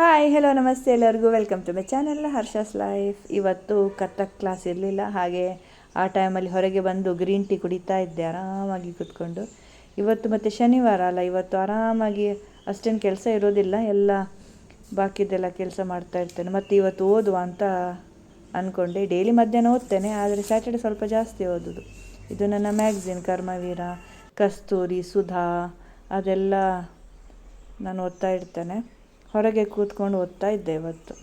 Hi hello ನಮಸ್ತೆ ಎಲ್ಲರಿಗೂ welcome to my channel Harsha's life. ಇವತ್ತು ಕಥಕ್ ಕ್ಲಾಸ್ ಇರಲಿಲ್ಲ, ಹಾಗೆ ಆ ಟೈಮಲ್ಲಿ ಹೊರಗೆ ಬಂದು ಗ್ರೀನ್ ಟೀ ಕುಡಿತಾ ಇದ್ದೆ ಆರಾಮಾಗಿ ಕೂತ್ಕೊಂಡು. ಇವತ್ತು ಮತ್ತು ಶನಿವಾರ ಅಲ್ಲ, ಇವತ್ತು ಆರಾಮಾಗಿ ಅಷ್ಟೇನು ಕೆಲಸ ಇರೋದಿಲ್ಲ, ಎಲ್ಲ ಬಾಕಿದೆಲ್ಲ ಕೆಲಸ ಮಾಡ್ತಾ ಇರ್ತೇನೆ. ಮತ್ತು ಇವತ್ತು ಓದುವ ಅಂತ ಅಂದ್ಕೊಂಡೆ. ಡೈಲಿ ಮಧ್ಯಾಹ್ನ ಓದ್ತೇನೆ, ಆದರೆ ಸ್ಯಾಟರ್ಡೆ ಸ್ವಲ್ಪ ಜಾಸ್ತಿ ಓದೋದು. ಇದು ನನ್ನ ಮ್ಯಾಗ್ಝಿನ್ ಕರ್ಮವೀರ, ಕಸ್ತೂರಿ, ಸುಧಾ ಅದೆಲ್ಲ ನಾನು ಓದ್ತಾ ಇರ್ತೇನೆ. ಹೊರಗೆ ಕೂತ್ಕೊಂಡು ಓದ್ತಾ ಇದ್ದೆ ಇವತ್ತು.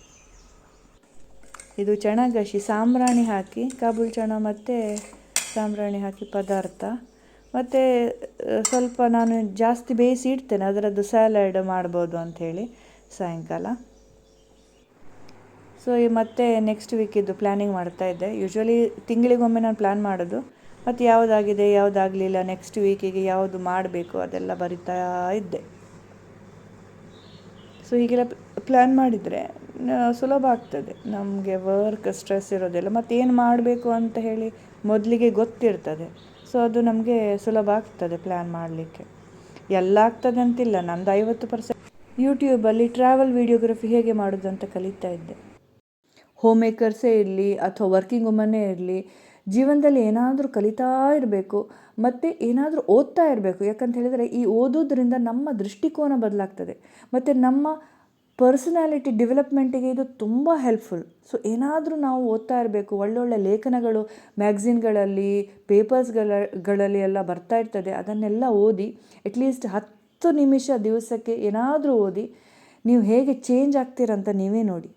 ಇದು ಚಣಗಶಿ ಸಾಂಬ್ರಾಣಿ ಹಾಕಿ, ಕಾಬೂಲ್ ಚಣ ಮತ್ತು ಸಾಂಬ್ರಾಣಿ ಹಾಕಿ ಪದಾರ್ಥ. ಮತ್ತು ಸ್ವಲ್ಪ ನಾನು ಜಾಸ್ತಿ ಬೇಯಿಸಿ ಇಡ್ತೇನೆ, ಅದರದ್ದು ಸ್ಯಾಲಡ್ ಮಾಡ್ಬೋದು ಅಂಥೇಳಿ ಸಾಯಂಕಾಲ. ಸೊ ಮತ್ತೆ ನೆಕ್ಸ್ಟ್ ವೀಕಿದ್ದು ಪ್ಲ್ಯಾನಿಂಗ್ ಮಾಡ್ತಾಯಿದ್ದೆ. ಯೂಶ್ವಲಿ ತಿಂಗಳಿಗೊಮ್ಮೆ ನಾನು ಪ್ಲ್ಯಾನ್ ಮಾಡೋದು, ಮತ್ತು ಯಾವುದಾಗಿದೆ ಯಾವುದಾಗಲಿಲ್ಲ, ನೆಕ್ಸ್ಟ್ ವೀಕಿಗೆ ಯಾವುದು ಮಾಡಬೇಕು ಅದೆಲ್ಲ ಬರಿತಾ ಇದ್ದೆ. ಸೊ ಹೀಗೆಲ್ಲ ಪ್ಲ್ಯಾನ್ ಮಾಡಿದರೆ ಸುಲಭ ಆಗ್ತದೆ ನಮಗೆ, ವರ್ಕ್ ಸ್ಟ್ರೆಸ್ ಇರೋದಿಲ್ಲ, ಮತ್ತು ಏನು ಮಾಡಬೇಕು ಅಂತ ಹೇಳಿ ಮೊದಲಿಗೆ ಗೊತ್ತಿರ್ತದೆ. ಸೊ ಅದು ನಮಗೆ ಸುಲಭ ಆಗ್ತದೆ ಪ್ಲ್ಯಾನ್ ಮಾಡಲಿಕ್ಕೆ. ಎಲ್ಲ ಆಗ್ತದೆ ಅಂತಿಲ್ಲ, ನಂದು 50%. ಯೂಟ್ಯೂಬಲ್ಲಿ ಟ್ರಾವೆಲ್ ವೀಡಿಯೋಗ್ರಫಿ ಹೇಗೆ ಮಾಡೋದು ಅಂತ ಕಲಿತಾ ಇದ್ದೆ. ಹೋಮ್ ಮೇಕರ್ಸೇ ಇರಲಿ ಅಥವಾ ವರ್ಕಿಂಗ್ ವುಮನ್ನೇ ಇರಲಿ, ಜೀವನದಲ್ಲಿ ಏನಾದರೂ ಕಲಿತಾ ಇರಬೇಕು ಮತ್ತು ಏನಾದರೂ ಓದ್ತಾ ಇರಬೇಕು. ಯಾಕಂತ ಹೇಳಿದರೆ ಈ ಓದೋದ್ರಿಂದ ನಮ್ಮ ದೃಷ್ಟಿಕೋನ ಬದಲಾಗ್ತದೆ ಮತ್ತು ನಮ್ಮ ಪರ್ಸನಾಲಿಟಿ ಡೆವಲಪ್ಮೆಂಟಿಗೆ ಇದು ತುಂಬ ಹೆಲ್ಪ್ಫುಲ್. ಸೊ ಏನಾದರೂ ನಾವು ಓದ್ತಾ ಇರಬೇಕು. ಒಳ್ಳೊಳ್ಳೆ ಲೇಖನಗಳು ಮ್ಯಾಗ್ಝಿನ್ಗಳಲ್ಲಿ, ಪೇಪರ್ಸ್ಗಳಲ್ಲಿ ಎಲ್ಲ ಬರ್ತಾ ಇರ್ತದೆ. ಅದನ್ನೆಲ್ಲ ಓದಿ ಅಟ್ಲೀಸ್ಟ್ 10 ನಿಮಿಷ ದಿವಸಕ್ಕೆ ಏನಾದರೂ ಓದಿ, ನೀವು ಹೇಗೆ ಚೇಂಜ್ ಆಗ್ತೀರಂತ ನೀವೇ ನೋಡಿ.